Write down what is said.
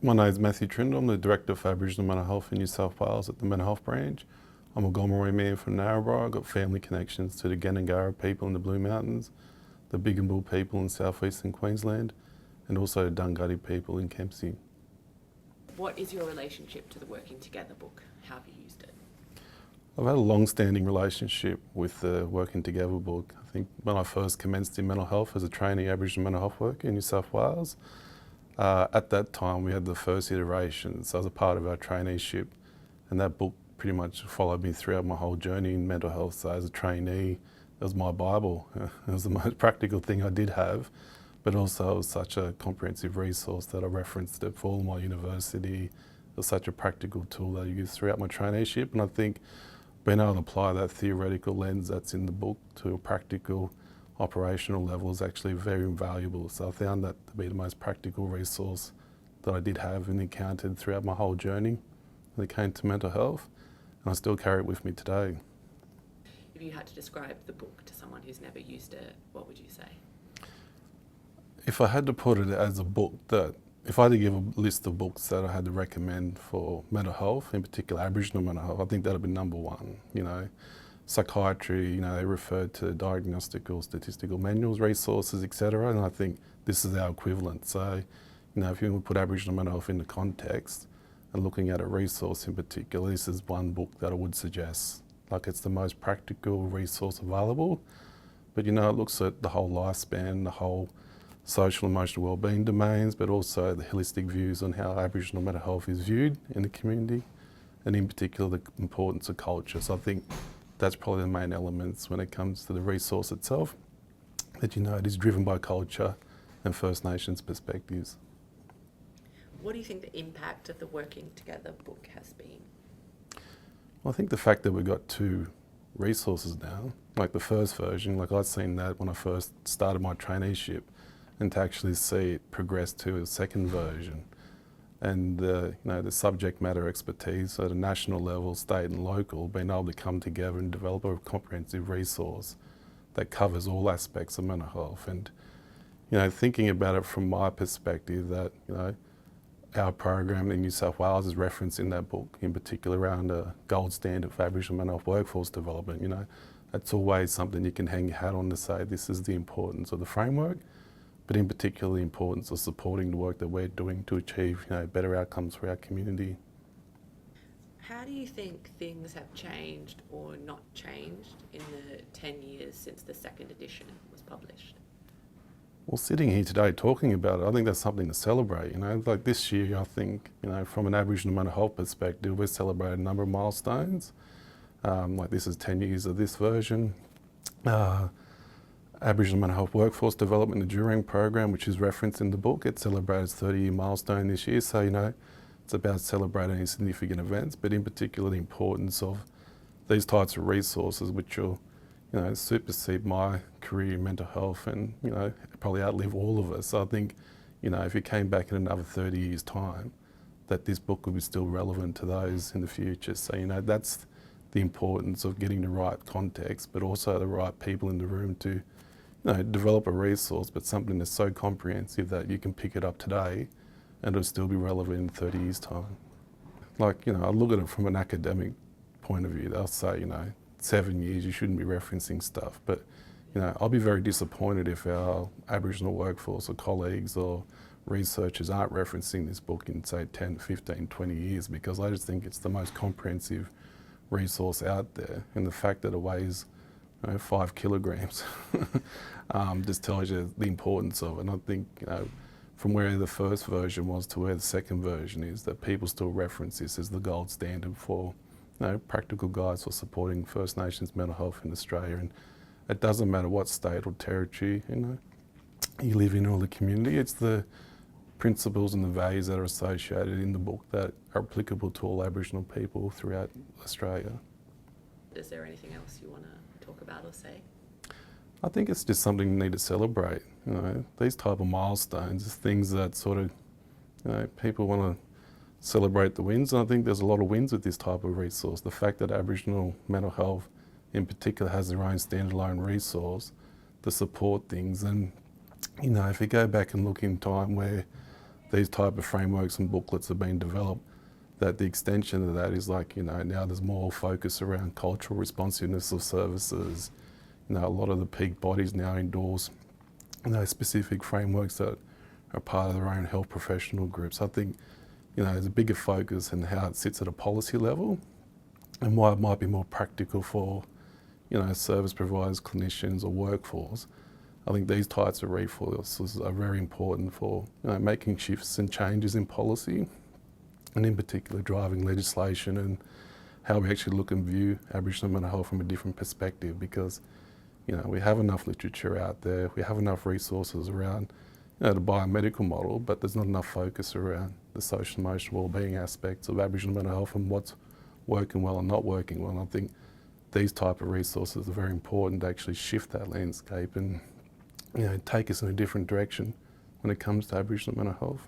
My name is Matthew Trindall. I'm the Director of Aboriginal Mental Health in New South Wales at the Mental Health Branch. I'm a Gomeroi man from Narrabri. I've got family connections to the Ganangara people in the Blue Mountains, the Bigambul people in southeastern Queensland, and also the Dunghutti people in Kempsey. What is your relationship to the Working Together book? How have you used it? I've had a long-standing relationship with the Working Together book. I think when I first commenced in mental health as a trainee Aboriginal mental health worker in New South Wales, at that time we had the first iteration, so as a part of our traineeship, and that book pretty much followed me throughout my whole journey in mental health. So as a trainee, it was my Bible. It was the most practical thing I did have, but also it was such a comprehensive resource that I referenced it for all my university. It was such a practical tool that I used throughout my traineeship, and I think being able to apply that theoretical lens that's in the book to a practical operational level is actually very invaluable. So I found that to be the most practical resource that I did have and encountered throughout my whole journey when it came to mental health, and I still carry it with me today. If you had to describe the book to someone who's never used it, what would you say? If I had to put it as a book if I had to give a list of books that I had to recommend for mental health, in particular Aboriginal mental health, I think that'd be number one. Psychiatry, they refer to diagnostical, statistical manuals, resources, etc. And I think this is our equivalent. So, if you put Aboriginal mental health into context and looking at a resource in particular, this is one book that I would suggest. Like, it's the most practical resource available, but it looks at the whole lifespan, the whole social and emotional wellbeing domains, but also the holistic views on how Aboriginal mental health is viewed in the community, and in particular the importance of culture. So I think that's probably the main elements when it comes to the resource itself, that it is driven by culture and First Nations perspectives. What do you think the impact of the Working Together book has been? Well, I think the fact that we've got two resources now, like the first version, like I'd seen that when I first started my traineeship, and to actually see it progress to a second version, and the subject matter expertise at a national level, state and local, being able to come together and develop a comprehensive resource that covers all aspects of mental health. And thinking about it from my perspective, that our program in New South Wales is referenced in that book, in particular around a gold standard for Aboriginal mental health workforce development. That's always something you can hang your hat on to say this is the importance of the framework, but in particular the importance of supporting the work that we're doing to achieve better outcomes for our community. How do you think things have changed or not changed in the 10 years since the second edition was published? Well, sitting here today talking about it, I think that's something to celebrate. Like this year, I think, from an Aboriginal mental health perspective, we've celebrated a number of milestones. Like this is 10 years of this version. Aboriginal mental health workforce development enduring program, which is referenced in the book, it celebrated its 30-year milestone this year. So, it's about celebrating significant events, but in particular the importance of these types of resources, which will, supersede my career in mental health and, probably outlive all of us. So I think, if it came back in another 30 years' time, that this book will be still relevant to those in the future. So, that's the importance of getting the right context, but also the right people in the room to develop a resource, but something that's so comprehensive that you can pick it up today and it'll still be relevant in 30 years' time. Like, I look at it from an academic point of view. They'll say, 7 years you shouldn't be referencing stuff, but I'll be very disappointed if our Aboriginal workforce or colleagues or researchers aren't referencing this book in, say, 10, 15, 20 years, because I just think it's the most comprehensive resource out there, and the fact that it weighs 5 kilograms just tells you the importance of it. And I think from where the first version was to where the second version is, that people still reference this as the gold standard for practical guides for supporting First Nations mental health in Australia. And it doesn't matter what state or territory you live in or the community, it's the principles and the values that are associated in the book that are applicable to all Aboriginal people throughout Australia. Is there anything else you want to talk about or say? I think it's just something you need to celebrate. These type of milestones is things that sort of, people want to celebrate the wins, and I think there's a lot of wins with this type of resource. The fact that Aboriginal mental health in particular has their own standalone resource to support things, and if you go back and look in time where these type of frameworks and booklets are being developed, that the extension of that is like, you know, now there's more focus around cultural responsiveness of services. You know, a lot of the peak bodies now endorse, you know, specific frameworks that are part of their own health professional groups. I think, you know, there's a bigger focus in how it sits at a policy level and why it might be more practical for, you know, service providers, clinicians or workforce. I think these types of resources are very important for, you know, making shifts and changes in policy, and in particular driving legislation and how we actually look and view Aboriginal mental health from a different perspective, because, you know, we have enough literature out there, we have enough resources around, you know, the biomedical model, but there's not enough focus around the social and emotional wellbeing aspects of Aboriginal mental health and what's working well and not working well. And I think these type of resources are very important to actually shift that landscape and, you know, take us in a different direction when it comes to Aboriginal mental health.